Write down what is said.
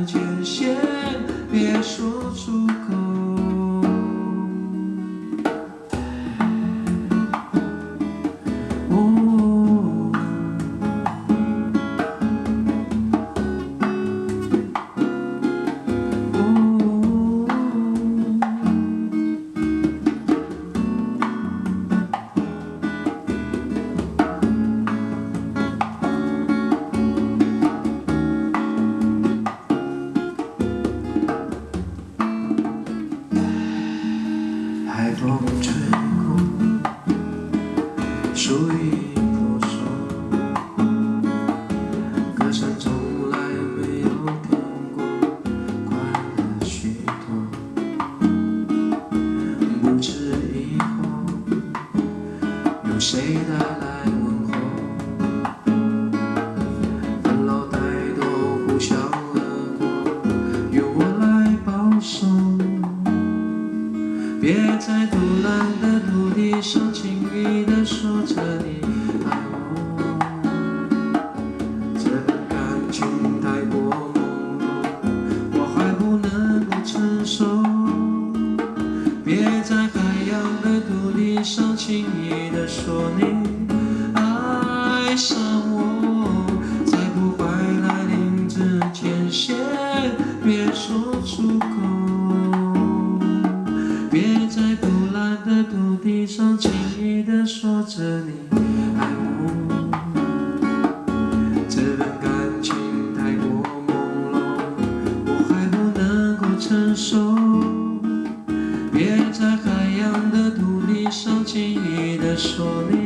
间先别说出口。海风吹过，树影婆娑，歌声从来没有停过，快乐许多。不知以后有谁带来问候，纷扰太多，呼啸而过，由我来保守。别在土蓝的土地上轻易地说着你爱我，这份感情太过朦胧，我还不能够承受。别在海洋的土地上轻易地说你爱上我，在不会来临之前先别说出口。别在不蓝的土地上轻易地说着你爱我，这份感情太过朦胧，我还不能够承受。别在海洋的土地上轻易地说你